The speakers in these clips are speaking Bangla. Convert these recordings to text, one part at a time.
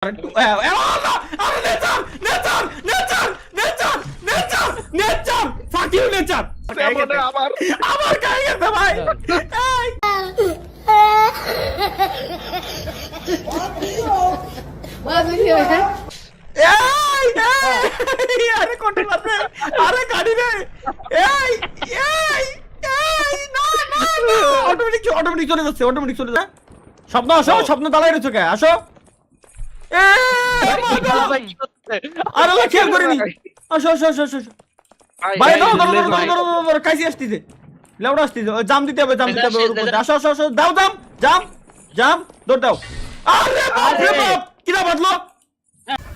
Fuck you, nature! আমার গায়ে গেছে ভাই। আরে কোনটা মারবে? আরে গাড়ি রে। অটোমেটিক চলে যাচ্ছে, অটোমেটিক চলে যায়। স্বপ্ন আসো, স্বপ্ন দাঁড়াই রয়েছে কে? আসো। আরে ওই খেয়াল করিনি। আসো আসো আসো আসো। ভাই দাও দাও দাও দাও দাও কাইসি আসতিছে। লেউড়া আসতিছে। জাম দিতে হবে, জাম দিতে হবে ওর উপরে। আসো আসো আসো দাও জাম, জাম, জাম, দৌড় দাও। আরে বাপ রে বাপ, কিরা বাদলো?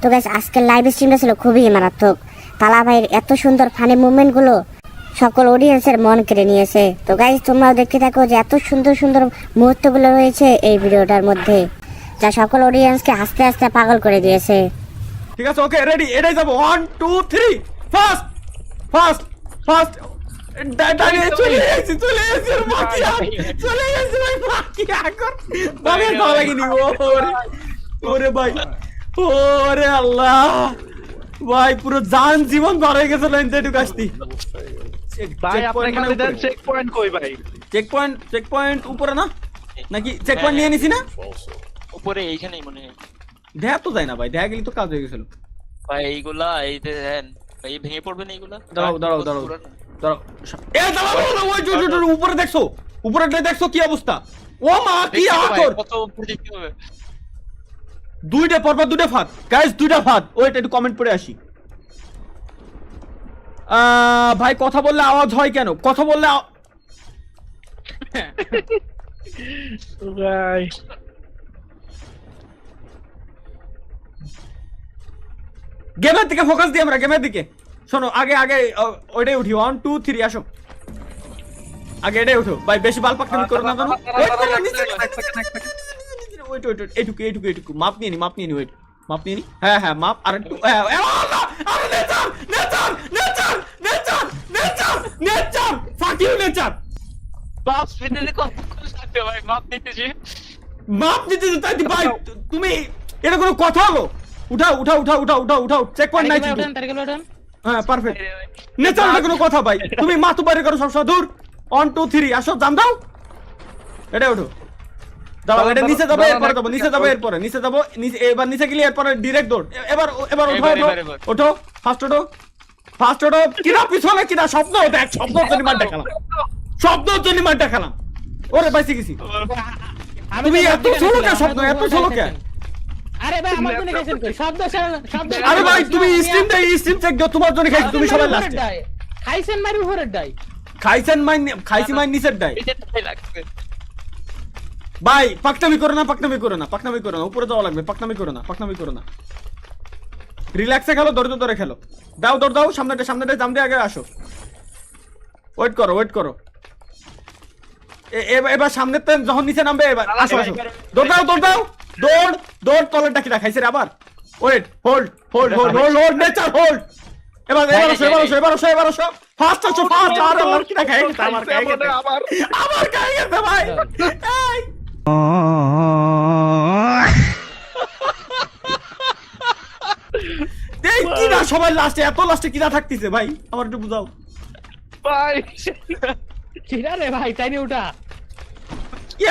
তো গাইস আজকের লাইভ স্ট্রিমটা ছিল খুবই মারাত্মক। তালা ভাইয়ের এত সুন্দর ফানি মুভমেন্ট গুলো সকল অডিয়েন্সের মন কেড়ে নিয়েছে। তো গাইস তোমরাও দেখতে থাকো যে এত সুন্দর সুন্দর মুহূর্তগুলো রয়েছে এই ভিডিওটার মধ্যে, যা সকল অডিয়েন্সকে হাসতে হাসতে পাগল করে দিয়েছে। ঠিক আছে, ওকে রেডি, এটাই যাব। 1 2 3 ফাস্ট ফাস্ট ফাস্ট। চলে এসেছি বাকি চলে এসেছি ভাই, বাকি এখন ভাবে ভালো লাগেনি। ওরে ভাই, ওরে আল্লাহ ভাই, পুরো জান জীবন বার হয়ে গেছে লাইন থেকে আসতি। ভাই আপনি খালি দেন চেক পয়েন্ট কই ভাই? চেক পয়েন্ট উপরে না নাকি? চেক পয়েন্ট নিয়ে নিছি না উপরে, এইখানেই মনে হয়। দেখা তো যায় না ভাই, দেখা গেলি তো কাজ হয়ে গেছিল ভাই এইগুলা এই দেন ভাই, ভেঙে পড়বে না এইগুলা। দাঁড়াও দাঁড়াও দাঁড়াও দাঁড়াও। এ দাঁড়াও, ওই উপরে দেখছো, উপরেটা দেখছো কি অবস্থা? ও মা কি আকর, কত উপরে দেখতে হবে। দুইটা পরপর দুইটা ফাঁদ গাইস, দুইটা ফাঁদ। ওইটা একটু কমেন্ট পড়ে আসি। ভাই কথা বললে আওয়াজ হয় কেন? কথা বললে ভাই গেমের দিকে ফোকাস দিই আমরা, গেমের দিকে। শোনো, আগে আগে ওইটাই উঠি। 1 2 3 আসো, আগে এটাই উঠো ভাই। বেশি বাল পাকনামি করো না জানো। ওইট ওইট এইটুকু এইটুকু এইটুকু মাপ নিয়ে নি, মাপ নিয়ে নি। ওয়েট, মাপ নিয়ে নি। হ্যাঁ হ্যাঁ মাপ। আর একটু আরে nature nature nature nature nature nature fuck you nature. বাপ ফিটে কত লাগবে ভাই, মাপ দিতেছি। মাপ দিতে তাই ভাই, তুমি এটা কোনো কথা হলো? উঠাও উঠাও উঠাও উঠাও উঠাও উঠাও। চেক পয়েন্ট নাই কিন্তু। হ্যাঁ পারফেক্ট। নেচার এটা কোনো কথা ভাই? তুমি মাথু বাইরে করো সবসময়। দূর। 1 2 3 আসো, জাম দাও। এটা ওঠো, দাঁড়াও। এটা নিচে যাবে, এরপরে যাবো। নিচে যাবো, এরপরে নিচে যাবো। নিচে এবার নিচে গেলে এরপরে ডাইরেক্ট দৌড়। এবার এবার ওঠো ওঠো ওঠো, ফার্স্ট ওঠো, ফার্স্ট ওঠো। কিনা পিছনে কিনা স্বপ্ন? দেখ স্বপ্ন জন্য মার দেখালাম, স্বপ্ন জন্য মার দেখালাম। ওরে বাইসে গেছি। তুমি এত ছোলো কে? স্বপ্ন এত ছোলো কে? আরে ভাই আমার জন্য খাইছেন কই? শব্দ শব্দ। আরে ভাই তুমি স্ট্রিম চেক দাও, তোমার জন্য খাইছি। তুমি সবাই লাস্টে খাইছেন মারি উপরের ডাই। খাইছেন মাইন, খাইছি মাইন নিচের ডাই। এটাই লাগবে ভাই পাকনামি করো না, পাকনামি করো না, পাকনামি করো না। উপরে যাওয়া লাগবে। পাকনামি করো না, পাকনামি করো না। রিল্যাক্সে খেলো, ধৈর্য ধরে খেলো। দাও দৌড় দাও, সামনেটা সামনেটা জাম দিয়ে আগে আসো। ওয়েট করো, ওয়েট করো। এবার সামনে যখন নিচে নামবে এবার আসো আসো। দৌড় দাও দৌড় দাও, দৌড় দৌড়। তলের ডাকি রাখাইছে রে আবার। Wait, hold hold hold hold hold nature hold. এবার এবার আসো, এবার আসো, এবার আসো, এবার আসো। ফার্স্ট আসো, ফার্স্ট। আর আমার কি রাখাই গেছে, আমার গায়ে গেছে, আমার গায়ে গেছে ভাই। এই দেখ কি না সবাই লাস্টে, এত লাস্টে কিনা থাকতেছে ভাই, আমার একটু বুঝাও ভাই কিরা রে ভাই, তাইনি ওটা।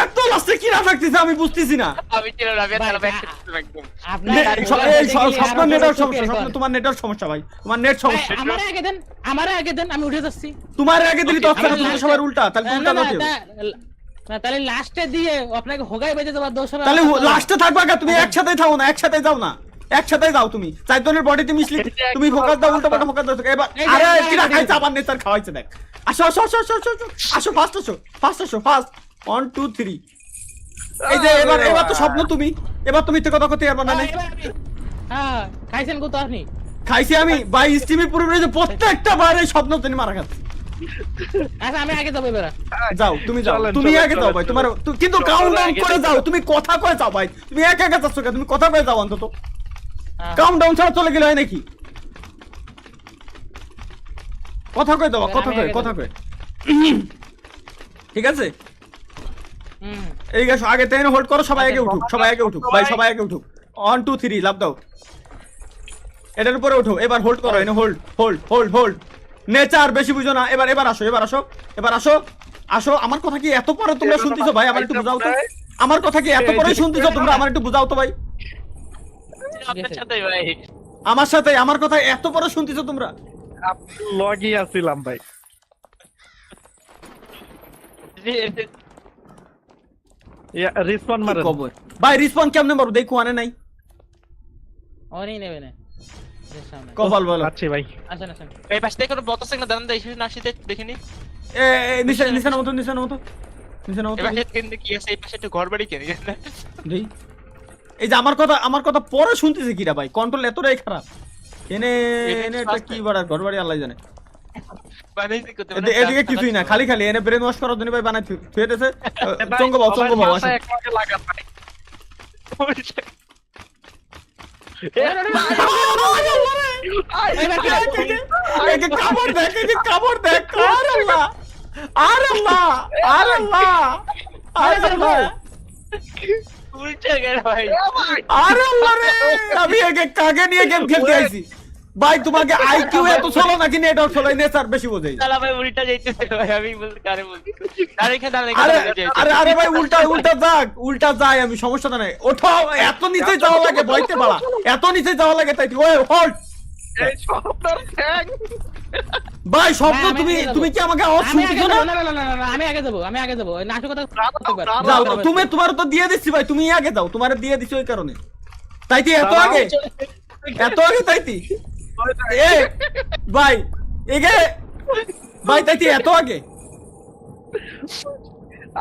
এত লাস্টে কিনা থাকতেছে আমি বুঝতেছি না। আমি চিন্তা না তাহলে ব্যাক করতে একদম। আপনার স্বপ্ন নেটওয়ার্ক সমস্যা, স্বপ্ন তোমার নেটওয়ার্ক সমস্যা ভাই, তোমার নেট সমস্যা। আমারে আগে দেন, আমারে আগে দেন, আমি উঠে যাচ্ছি। তোমার আগে দিলি তো আপনারা তোমরা সবাই উল্টা, তাহলে উল্টা দাও। তাহলে লাস্টে দিয়ে আপনাকে হোগাই বেজে দেওয়ার দোষ হবে। তাহলে লাস্টে থাকবা কা? তুমি একসাথে থাও না, একসাথে যাও না, একসাথে যাও। তুমি চারজনের বডিতে মিশলি, তুমি ফোকাস দাও, উল্টা পাল্টা ফোকাস দাও। এবার আরে কিরা খাইছে, আবার নেচার খাওয়াইছে দেখ। আসো আসো আসো আসো আসো আসো, ফার্স্ট আসো, ফার্স্ট আসো, ফার্স্ট। 1 2 3। এই যে এবার এবার তো স্বপ্ন তুমি, এবার তুমি তো কথা কথা পারবা না। হ্যাঁ খাইছেন কত আপনি? খাইছি আমি ভাই, স্টিমে পুরো রয়েছে প্রত্যেকটা বার এই স্বপ্ন তুমি মারা খাচ্ছি। আচ্ছা আমি আগে যাবো এবার। যাও তুমি যাও, তুমি আগে যাও ভাই। তোমার কিন্তু কাউন্টডাউন করে যাও, তুমি কথা কয়ে যাও ভাই। তুমি একা একা যাচ্ছ কেন? তুমি কথা কয়ে যাও অন্তত। কাউন্টডাউন ছাড়া চলে গেলে হয় নাকি? কথা কয়ে দাও, কথা কয়ে, কথা কয়ে। ঠিক আছে এই গেছো আগে, টেন হোল্ড করো। সবাই আগে উঠুক, সবাই আগে উঠুক ভাই, সবাই আগে উঠুক। 1 2 3 লাভ দাও এটার উপরে ওঠো এবার হোল্ড করো এনে hold hold hold hold nature বেশি বুঝো না এবার আসো আসো আমার কথা কি এত পরে তোমরা শুনতেছো ভাই আমার একটু বুঝাও তো আমার কথা কি এত পরে শুনতেছো তোমরা আমার একটু বুঝাও তো ভাই আপনার সাথে ভাই আমার সাথে আমার কথা এত পরে শুনতেছো তোমরা লগই আছিলাম ভাই রিসপন্ড কি মারেন খবর ভাই রিসপন্ড কেমনে মারো দেখো আনে নাই অনেই নেবে না এর সামনে কপাল বলো আচ্ছা ভাই আসেন আসেন এই পাশে থেকে কোনো বতস না দাঁড়ান দেই না আসিতে দেখিনি এ নিচে নামো তো এই পাশে কেন কি আছে এই পাশে একটু ঘর বাড়ি কেন দেই এই যে আমার কথা পরে শুনতেছে কিরা ভাই কন্ট্রোল এতটাই খারাপ এনে এটা কি বাড়ার ঘর বাড়ি আল্লাহ জানে বানাইতে করতে এদিকে কিছুই না খালি এনে ব্রেন ওয়াশ করার জন্য ভাই বানাই থুয়েতেছে চঙ্গ বাও আসো এক মাকে লাগা ভাই কামড় দেখ আরে আল্লাহ উল্টে গেল ভাই আরে আল্লাহ রে আমি একে কাকে নিয়ে গেম খেলতে আইছি ভাই তোমাকে আইকিউ এত চলো নাকি নেটওয়ার্ক চলাই নেচার বেশি বোঝাই শালা ভাই উল্টা যাইতেছে ভাই আমি বলতে কারে বলছি দাঁড়াই আরে ভাই উল্টা যায় আমি সমস্যাটা নাই ওঠো এত নিচে যাওয়া লাগে বইতে পারা এত নিচে যাওয়া লাগে তাই ওই হোল্ড এই সবটার ঠ্যাং ভাই শব্দ আমি তুমি আগে যাবো। তুমি কি আমাকে আওয়াজ আমি আগে শুনছো যাবো, না না, আমি আগে যাবো ওই নাটকতা যাও তোমার তো দিয়ে দিচ্ছি ভাই তুমি আগে যাও তোমারে দিয়ে দিছি ওই কারণে তাইতি এত আগে তাইতি এ ভাই এগে ভাই তাইতি এত আগে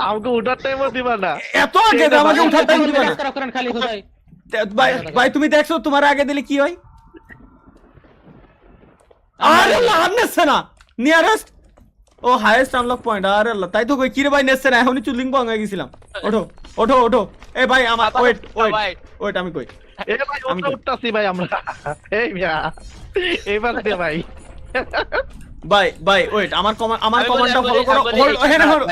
আমাকে উঠার টাইমও দিবা না এত আগে আমাকে উঠার টাইম দিবা না করেন খালি খোদাই ভাই তুমি দেখছো তোমার আগে দিলে কি হয় আরে আল্লাহ আর নেছে না নিয়ারেস্ট ও হাইয়েস্ট আনলক পয়েন্ট আরে আল্লাহ তাই তো কই কি রে ভাই নেছে না এখনই চুলিং বং হয়ে গেছিলাম ওঠো এ ভাই আমার ওয়েট আমি কই এই ভাই উঠতাছি ভাই আমরা এই মিয়া এবার দে ভাই ভাই ওয়েট আমার কমান্ডটা আমি ফলো করো বলি, হোল্ড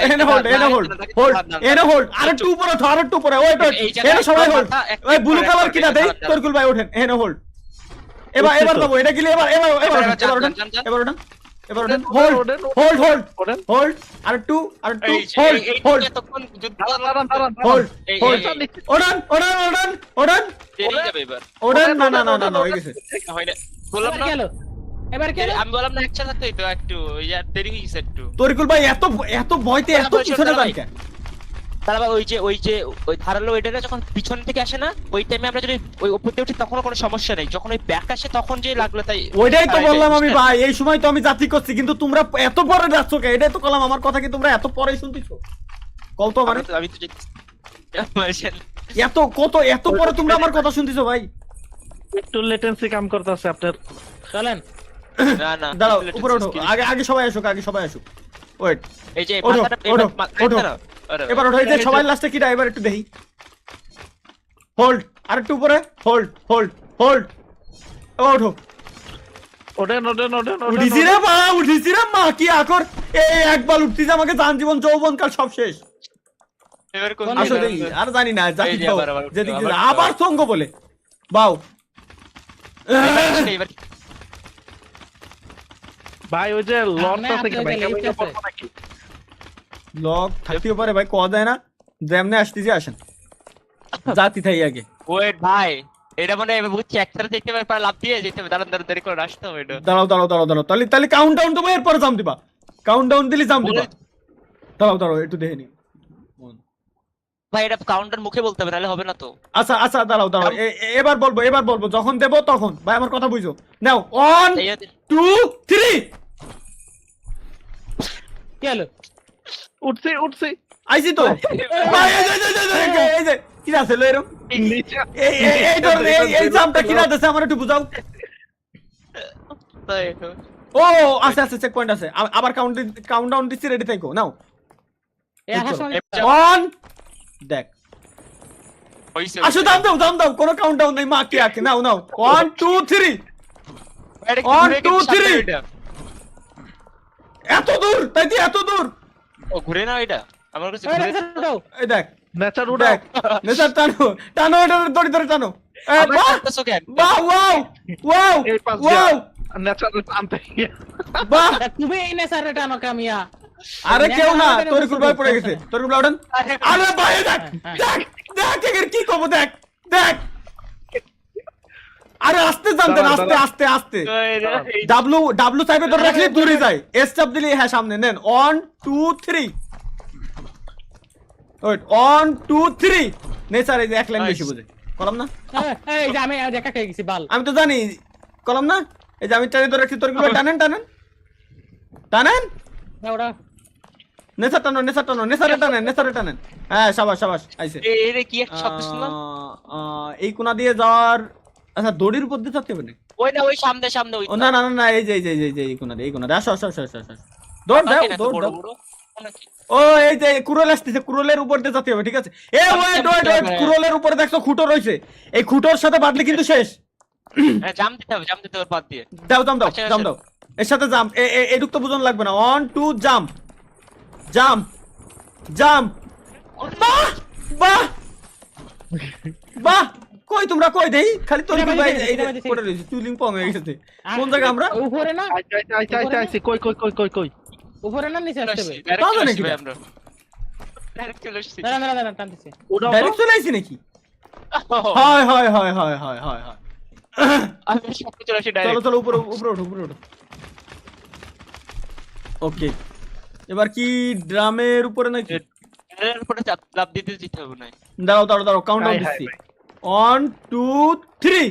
এখানে হোল্ড আরেকটু উপরে ওয়েট এখানে সবাই হোল্ড ওই ব্লু কালার কিনা দেই তরকুল ভাই ওঠেন এখানে হোল্ড এবার যাবো এটা গিলে এবার ওঠেন হোল্ড আরেকটু হোল্ড এতক্ষণ যুদ্ধ হোল্ড দাঁড়ান ওড়ান দেরি যাবে এবার ওড়ান না হয়ে গেছে হয় না বললাম না এবার কি হলো আমি বললাম না একসাথে থাকতেই তো একটু ইয়ার দেরি হয়ে গেছে একটু তরকুল ভাই এত ভয়তে এত পিছনে যাই কেন তারপর ওই ধারালো ওইটা যখন পিছন থেকে আসে না ওই টাইমে আমরা যদি ওই উপর দিয়ে উঠি তখন কোনো সমস্যা নেই যখন ওই ব্যাক আসে তখন যে লাগলো তাই ওইটাই তো বললাম আমি ভাই এই সময় তো আমি জাতি করছি কিন্তু তোমরা এত পরে যাচ্ছ কে এটাই তো বললাম আমার কথা কি তোমরা এত পরে শুনতেছো কল তো মানে আমি তো এত পরে তোমরা আমার কথা শুনতেছো ভাই একটু লেটেন্সি কাম করতেছে আপনার চলেন না দাঁড়াও উপরে ওঠো আগে সবাই আসুক ওয়েট এই যে ওঠো, ওঠো। এবার এবার ওঠো এই যে সবাই লাস্টে কিটা এবার একটু দেখি হোল্ড আরেকটু উপরে হোল্ড ওঠো উঠিছি রে মা কি আকর এই একবার উঠতিস আমাকে জান জীবন যৌবন কাল সব শেষ কোন আসলে আর জানি না এই যে আবার যেদিক আবার আবার সঙ্গ বলে বাউ এবার ভাই ওই যে লড়টা আমি থেকে ভাই আপনাকে কেমন লিফট পড়বো নাকি লক থাকতেও পারে ভাই কওয়া যায় না যেমনে আসতেছি আসেন জাতি থাই আগে ওয়েট ভাই এটা মানে আমি বুঝছি একসাথে দেখতে পাই লাভ দিয়ে যেতে হবে দাঁড়ান দেরি করে আসতে হবে এটা দাঁড়াও তাহলে কাউন্টডাউন তো এরপরে জাম দিবা কাউন্টডাউন দিলি জাম দিবা দাঁড়াও একটু দেখে নি ভাই এটা কাউন্টার মুখে বলতে হবে নাহলে হবে না তো আচ্ছা দাঁড়াও এবার বলবো যখন দেবো তখন ভাই আমার কথা বুঝো নাও 1 2 3 কি হলো উঠছি আইছি তো ভাই এই যে কি আছে লো এরকম নিচে এই জামটা কি আছে আমার একটু বুঝাও ও আছে চেক পয়েন্ট আছে আবার কাউন্টডাউন দিচ্ছি রেডি থাকো নাও এই আসার সময় 1 দেখ আসো দাম দাও কোনো কাউন্টডাউন নাই মা কি আকে নাও 1 2 3 1 2 3 এত দূর এত দূর ও ঘুরে না এটা আমার কাছে এই ঘুরে দেখো এই দেখ নেচার উঠা দেখ নেচার টানো এটা দড়ি ধরে টানো আমরা বাহ করতেছো কেন? বাহ ওয়াও ওয়াও এই পাশ ওয়াও ন্যাচারাল টানতে বাহ তুমি এই নেশারে টানো কামিয়া আরে কেউ না নেশারে তরিকুল ভাই পড়ে গেছে তরিকুল ভাই ওঠেন আরে ভাই দেখ দেখ দেখ এর কি করব দেখ দেখ আরে আস্তে জানতেন আস্তে আস্তে আস্তে ডাব্লু ডাব্লু চাইবে ধরে রাখলে দূরে যায় এস চাপ দিলে হ্যাঁ সামনে নেন 1 2 3 ওয়েট 1 2 3 নেচার এই যে এক লাইন বেশি বুঝে কলম না এই যে আমি দেখা খেয়ে গেছি বাল আমি তো জানি কলম না এই যে আমি টানে ধরে রাখছি তরিকুল ভাই টানেন টানেন টানেন ওরা নেচার টানো নেচার টানো নেচারে টানেন নেচারে টানেন হ্যাঁ শাবাশ শাবাশ আইছে এই কি একটা শব্দ শুনলাম? এই কোনা দিয়ে যাওয়ার আচ্ছা দড়ির উপর দিয়ে থাকতে হবে না ওই না ওই সামনে সামনে ওই ও না না না না এই যে এই যে এই যে এই কোনা দিয়ে এই কোনা দিয়ে আসো আসো আসো আসো আসো। দৌড় দাও দৌড় বড় দাও বড় নাকি? ও এই যে কুরল আসতেছে কুরলের উপর দিয়ে যেতে হবে ঠিক আছে এ ওয়েট ওয়েট ওয়েট কুরলের উপরে দেখছো খুঁটো রয়েছে এই খুঁটোর সাথে বাঁধলে কিন্তু শেষ হ্যাঁ, জাম দিতে হবে বাদ দিয়ে। দাও দাম দাও আচ্ছা, দাম আচ্ছা। দাও এর সাথে জাম এডুক তো বুঝন লাগবে না 1 2 জাম জাম জাম বাহ বাহ বাহ কই তোমরা কই দেই খালি তোর কি ভাই এই যে পড়ে রইছে চুলিং পং হয়ে গেছে কোন জায়গা আমরা উপরে না আইছে কই কই কই কই কই উপরে না নিচে আসতে হবে Direct তাও চলে নাকি? আসছি ভাই আমরা। Direct চলে আসছি। দাঁড়া দাঁড়া দাঁড়া টানতেছি ওটাও ডাইরেক্ট চলে আইছি নাকি হয় হয় হয় হয় হয় হয় হয় আমি সবকিছু চলে আসছি চলো direct। চলো উপরে উপরে ওঠো উপরে ওঠো ওকে এবার কি ড্রামের উপরে নাকি এর উপরে লাফ দিতে দিতে হবে না। দাঁড়াও দাঁড়াও দাঁড়াও কাউন্টডাউন হাই, হাই, দিচ্ছি 1 2 3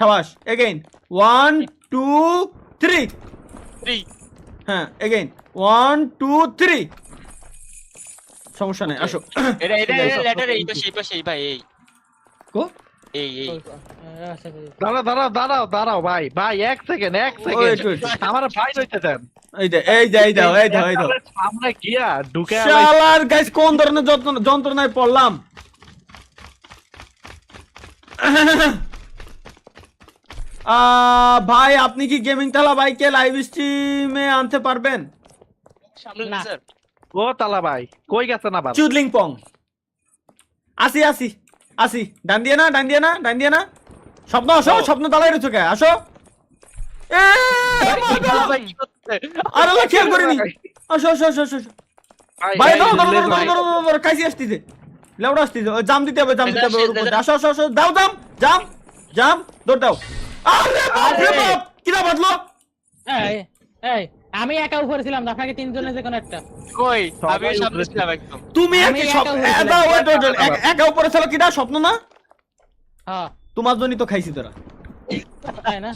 শাবাশ এগেইন 1 2 3 3 হ্যাঁ এগেইন 1 2 3 সমস্যা নেই আসো এটা লেটার এই পাশে এই ভাই এই কো এই আচ্ছা দাঁড়াও দাঁড়াও দাঁড়াও দাঁড়াও ভাই ভাই এক সেকেন্ড Wait, wait. আমার ভাই রইতে দেন এই যে এই যে এই দাও এই দাও এই দাও সামনে গিয়া ঢুকে শালার গাইস কোন ধরনের যন্ত্রণায় পড়লাম ভাই আপনি কি গেমিং থালা বাইকে লাইভ স্ট্রিমে আনতে পারবেন সামনে না। স্যার ও তালা ভাই কই গেছেন আবার চুদলিং পং আসি আসি আসি ডান দিয়ে না ডান দিয়ে না ডান দিয়ে না স্বপ্ন আসো স্বপ্ন দাঁড়াই রয়েছে কে আসো এ ভাই কি করতে? আরে লা খেয়াল করিনি আসো আসো আসো আসো ভাই ধরো ধরো ধরো ধরো ধরো ধরো ধরো কাইসি আসতেছে লেউড়া আসতেছে ওই জাম দিতে হবে ওর উপর দিয়ে। আসো আসো আসো দাও জাম জাম জাম দৌড় দাও আরে বাপ রে বাপ কিরা বাদলো এই এই আমি একা উপরে ছিলাম না আপনাকে তিনজনে যে কোনো একটা কই আমি সবাই সামনে উপরে ছিলাম একদম। তুমি আমি একই একা স্বপ্ন হয়েছিলাম। দাও ওয়েট ওয়েট একা উপরে ছিল কিরা স্বপ্ন না হ্যাঁ তোমার জন্যই তো খাইছি তোরা তাই না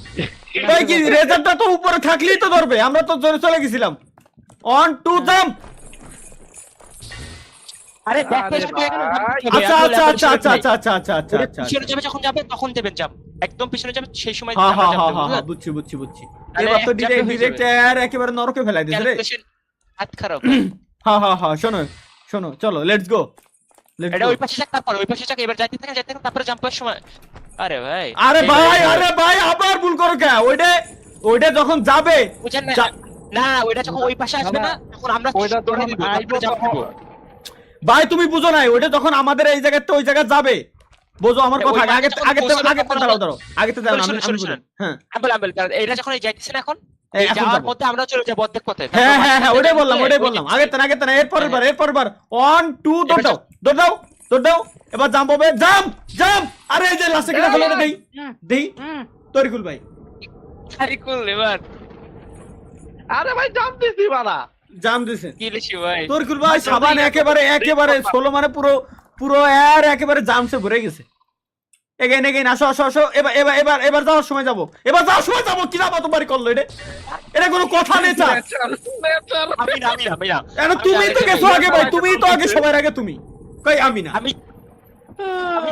ভাই কি রেজাল্টটা তো উপরে থাকলেই তো ধরবে আমরা তো জোরে চলে গেছিলাম 1 2 জাম আরে আরে আচ্ছা আচ্ছা আচ্ছা আচ্ছা আচ্ছা আচ্ছা আচ্ছা আচ্ছা আচ্ছা পিছনে যাবে যখন যাবে তখন দেবেন জাম্প একদম পিছনে যাবে সেই সময় হ্যাঁ আমরা হ্যাঁ jump হ্যাঁ দেবো, হ্যাঁ বুঝলে? বুঝছি বুঝছি বুঝছি তাহলে এবার তো এক jump এ হয়ে ডিরেক্ট একেবারে নরকে ফেলাই দিয়েছে রে Calculation হাত খারাপ হ্যাঁ হ্যাঁ হ্যাঁ শোনো শোনো চলো লেটস গো লেটস এটা গো ওই পাশে যাক তারপর ওই পাশে যাক এবার যাইতে থাকেন তারপরে জাম্পের সময় আরে ভাই আরে ভাই আবার ভুল করো কে ওইটা যখন যাবে বুঝেন না যা- না ওইটা যখন ওই পাশে আসবে না তখন আমরা ওইটা দৌড়ে যখন দিব আইবো তারপরে জাম্প দিব ভাই তুমি বুঝো নাই ওইটা যখন আমাদের এই জায়গাতে ওই জায়গা যাবে বোঝো আমার কথা ওই আগে যখন আগে পৌঁছাবে আগে তখন দাঁড়াও দাঁড়াও আগে তো দাঁড়াও শোনো, আমি শোনো, বলি। হ্যাঁ আম্বেল এটা যখন এই যাইতেছেন এখন এই এই এখন যাওয়ার যাবো। মধ্যে আমরা চলে যাবো অর্ধেক পথে হ্যাঁ হ্যাঁ হ্যাঁ ওইটাই বললাম আগে তেন এরপরের বার 1 2 দৌড় দাও এবার জাম্প হবে জাম্প আরে এই যে লাস্টে কিটা ফেলে দেই দেই তরিকুল ভাই সাইকেল এবার আরে ভাই জাম দিছি বাড়া জাম দিছে কি লিখি ভাই তরিকুল ভাই সাবান একেবারে ষোলো মানে পুরো একেবারে জামসে ভরে গেছে এগেইন আসো এবার যাওয়ার সময় যাবো কি যাবো তোমার করলো এটা কোনো কথা নেই স্যার আমি না এটা তুমি তো গেছো আগে ভাই তুমি তো আগে সবার আগে তুমি কই আমি না আমি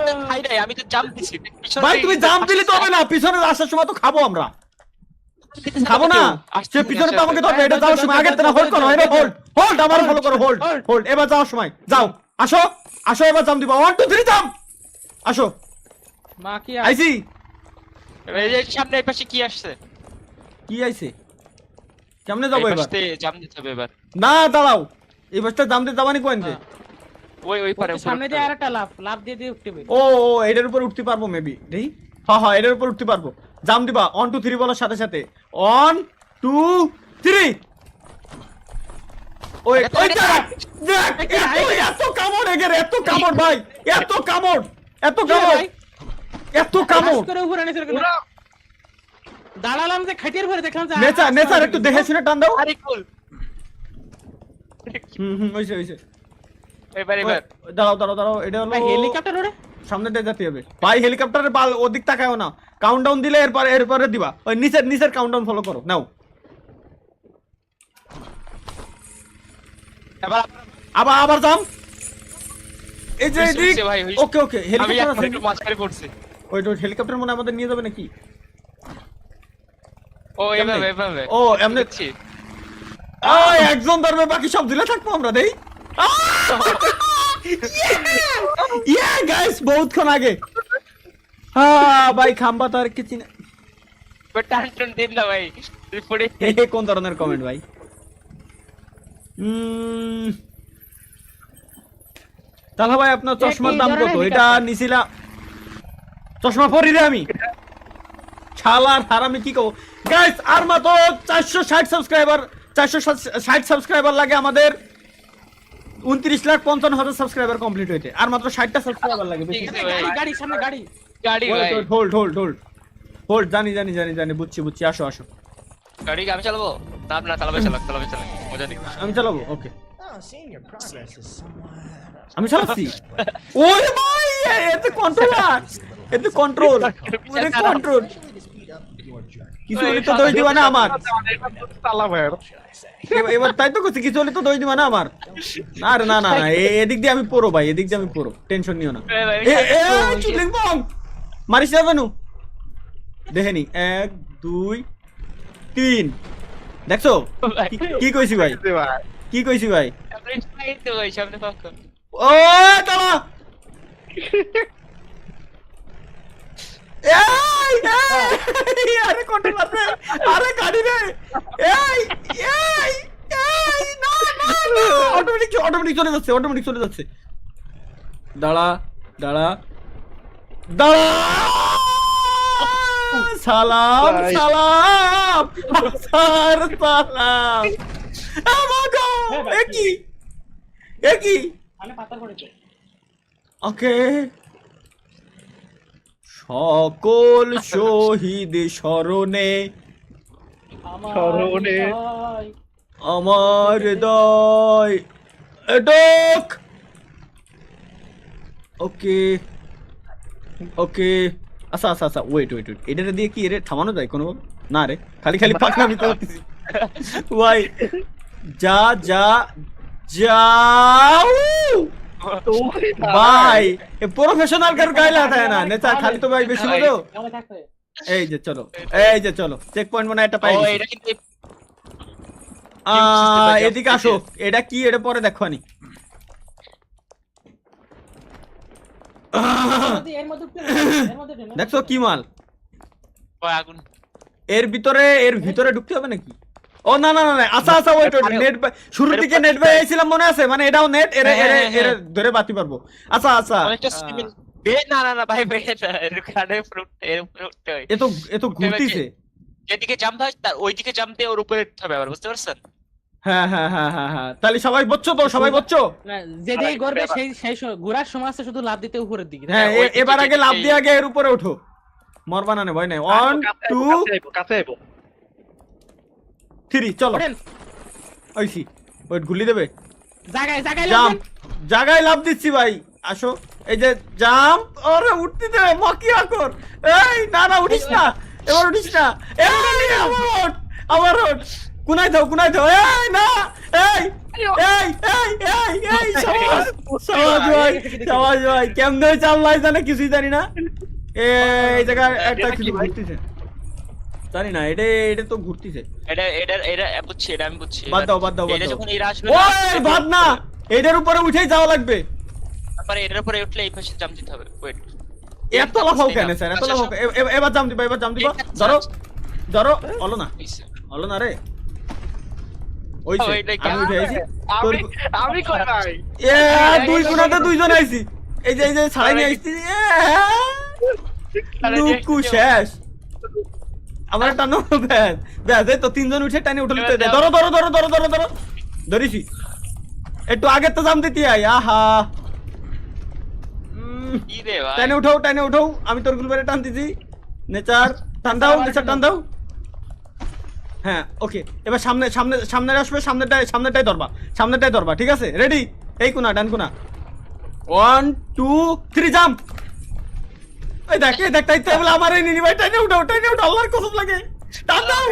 তো খাই নাই আমি তো জাম্প দিছি পিছনে ভাই তুমি জাম দিলে তো হবে না পিছনে আসার সময় তো খাবো আমরা খাবো না সে পিছনে তো আমাকে ধরবে এটা যাওয়ার সময় আগে না হোল্ড করো এটা হোল্ড আমার ফলো করো হোল্ড এবার যাওয়ার সময় যাও আসো এবার জাম দিবা 1 2 3 জাম আসো মা কি আইছি এই যে সামনে এই পাশে কি আসছে কি আইছে কেমনে যাবো এই এবার পাশে জাম্প দিতে হবে এবার না দাঁড়াও এই বাসটা জাম দিতে যাবানি কোয়েন্তে ওই পারে সামনে দিয়ে আরেকটা লাফ দিয়ে দিয়ে উঠতে হবে। ও এটার উপর উঠতে পারবো মেবি দেই। হ্যাঁ এটার উপর উঠতে পারবো। জাম দিবা 1 2 3 বলার সাথে সাথে 1 2 3। ওই দেখ এত কামড় এগের, এত কামড় ভাই, এত কামড়, এত কামড়, এত কামড়। করে উপরে নিচে করে দাঁড়ালাম যে খাটিয়ার উপরে দেখলাম যে নেচার একটু দেখে শুনে টান দাও। আরে কুল হইছে এবার দাঁড়াও এটা হলো ভাই হেলিকপ্টার ওরে সামনে দিয়ে যেতে হবে ভাই। হেলিকপ্টারের বাল ওদিক তাকায়ও না, কাউন্টডাউন দিলে এরপরে দিবা। ওই নিচের কাউন্টডাউন ফলো করো নাও। এবার আবার যাম। এই যে হইছে, এদিক। ভাই, হইছে। ওকে আমি হেলিকপ্টার এখন আছে। একটু মাঝখানে পড়ছি। ওই হেলিকপ্টার মনে হয় আমাদের নিয়ে যাবে নাকি? ও এভাবে ও এমনি দেখছি। একজন ধরবে, বাকি সব দিলে থাকবো আমরা দেই। ইয়া গাইস বহুতক্ষণ আগে। ভাই খাম্বা তো আর কিছু না। টান দিন না ভাই, তুই পড়ে কোন ধরনের কমেন্ট ভাই? তাহলে ভাই আপনার চশমার দাম কত? এটা নিছিলা চশমা পরি রে আমি শালার হারামি কি কব গাইস। আর মাত্র 460 সাবস্ক্রাইবার লাগে আমাদের 29,55,000 সাবস্ক্রাইবার কমপ্লিট হইতে। আর মাত্র 60টা সাবস্ক্রাইবার লাগে। বেশি ঠিক আছে ভাই। গাড়ি সামনে গাড়ি ভাই হোল্ড জানি বুঝছি। আসো গাড়ি আমি চালাবো না চালাবে মজা নেই। আমি চালাবো। ওকে আমি চালাচ্ছি। ওরে ভাই এতে কন্ট্রোল কিছু হলে তো দই দিবা না আমার। এবার তাই তো করছি, কিছু হলে তো দই দিবা না আমার। না এদিক দিয়ে আমি পড়ো ভাই, এদিক দিয়ে আমি পড়ো, টেনশন নিও না। চুদলিং বম মারিস না জানু। দেখেনি 1 2 3 দেখছো কি কইছি ভাই? কি কইছি ভাই? সামনে পক্ষ ও দাঁড়া। আরে কন্ট্রোলার রে, আরে গাড়ি রে। না অটোমেটিক চলে যাচ্ছে। দাঁড়া সালাম আমাগো একই মানে পাথর পড়েছে। ওকে সকল শহীদ স্মরণে আমার হৃদয় এডক। ওকে আচ্ছা ওয়েট এটা দিয়ে কি রে থামানো যায় কোনো? না রে, খালি পাকনামি তো করতেছি ভাই। যাও ভাই প্রফেশনাল কার গায়ে লাগাতে হয় না নেতা, খালি তো ভাই বেশি বলো। কেমন থাকবে? এই যে চলো চেক পয়েন্ট মানে একটা পাই ও গেছি। এটা কিন্তু এদিকে আসো। এটা কি? এটা পরে দেখো নি। এর মধ্যে ঢুকে দেখছো কি মাল? আগুন এর ভিতরে ঢুকতে হবে নাকি? ও না আচ্ছা ওয়েট নেট শুরুর দিকে নেট ভাই আইছিলাম মনে আছে? মানে এটাও নেট এর ধরে বাতি পারবো। আচ্ছা অনেকটা সিমিল না ভাই এখানে ফ্রুট এর উপরে উঠতে হয়। এ তো ঘুরতিছে। যেদিকে জাম্প হয় তার ওইদিকে জাম্প দিয়ে ওর উপরে উঠতে হবে আবার, বুঝতে পারছেন? হ্যাঁ তাহলে সবাই বুঝছো? যেদিকে করবে সেই ঘোরার সময় আছে শুধু লাফ দিতে উপরের দিকে। হ্যাঁ এবার আগে লাফ দিয়ে আগে এর উপরে ওঠো। মরবা না ভয় নাই। 1 2 3 চলো। ওইছি ওয়েট গুলি দেবে। জায়গায় লাফ দিচ্ছি ভাই, আসো। এই যে জাম্প। আরে উঠতে দে মকিয়া কর। এই না উঠিস না, এবার উঠিস না। আবার ওঠ কোনায় দাও। এই না এই সমাজ ভাই কেমনে চাল্লাই জানে কিছুই জানি না। এই জায়গায় একটা কিছু ঘুরতেছে, জানি না। এটা তো ঘুরতেছে। এটা বুঝছি, এটা আমি বুঝছি। বাদ দাও এটা যখন এরা আসবে ওই বাদ না, এটার উপরে উঠেই যাওয়া লাগবে। তারপরে এটার উপরে উঠলে এই পাশে জাম্প দিতে হবে। ওয়েট এত লাফাও কেন স্যার? এত লাফাও এবার জাম্প দিবা। ধরো হলো না রে। ওই আমি উঠে আইছি। আমি কই ভাই এ দুই কোণাতে দুইজন আইছি এই যে ছাড়াই নিয়ে আইছি লুকু শেষ আমার টানো ব্যাস ব্যাস এই তো তিনজন উঠে টানে উঠে নিতে দে ধরো ধরো ধরো ধরো ধরো ধরো ধরিছি একটু আগে তো জাম দিতে আই আহা কি রে ভাই টানে উঠাও আমি তোর গুলবারে টান দিছি নেচার টান দাও হ্যাঁ ওকে এবার সামনে আসবে সামনেটাই ধরবা ঠিক আছে রেডি এই কোনা ডান কোনা 1 2 3 জাম্প এই দেখ তাইতে বলে আমার এই নিনি ভাই টানে উঠাও আল্লাহর কসম লাগে টান দাও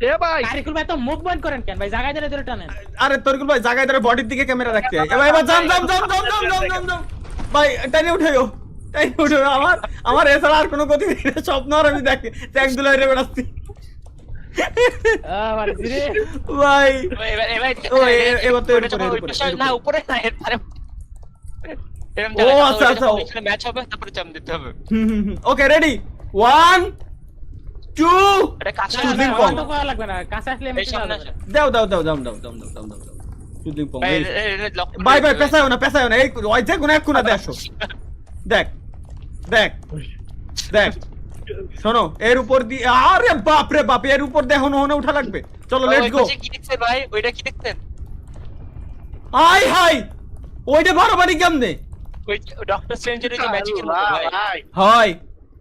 এ ভাই তারিকুল ভাই তো মুভমেন্ট করেন কেন ভাই জায়গায় ধরে টানেন আরে তোর গুল ভাই জায়গায় ধরে বডির দিকে ক্যামেরা রাখতে হয় এবার জাম ভাই টানে উঠাইও আমার এছাড়া আর কোনো গতি নেই স্বপ্ন আর আমি দেখি ট্যাঙ্ক দুলাই রে বেড়াচ্ছি মানে রে ভাই এবার তো না উপরে না এর পারে ও আচ্ছা ম্যাচ হবে তারপরে জাম দিতে হবে ওকে রেডি 1 2 এটা কাছে শুটিং পং তো করা লাগবে না কাছে আসলে এমনি সামনে দাও শুটিং পং ভাই পেছায়ও না এই ওই যে কোন এক কোণা দেখো দেখ শোনো এর উপর দিয়ে আরে বাপ রে বাপ এর উপর দেখো না উঠা লাগবে চলো লেটস গো কি দেখছেন ভাই ওইটা কি দেখছেন হাই ওইটা বারো বাড়ি কেমনে ওই ডক্টর স্ট্রেঞ্জের যে ম্যাজিকের মতো ভাই ভাই হয়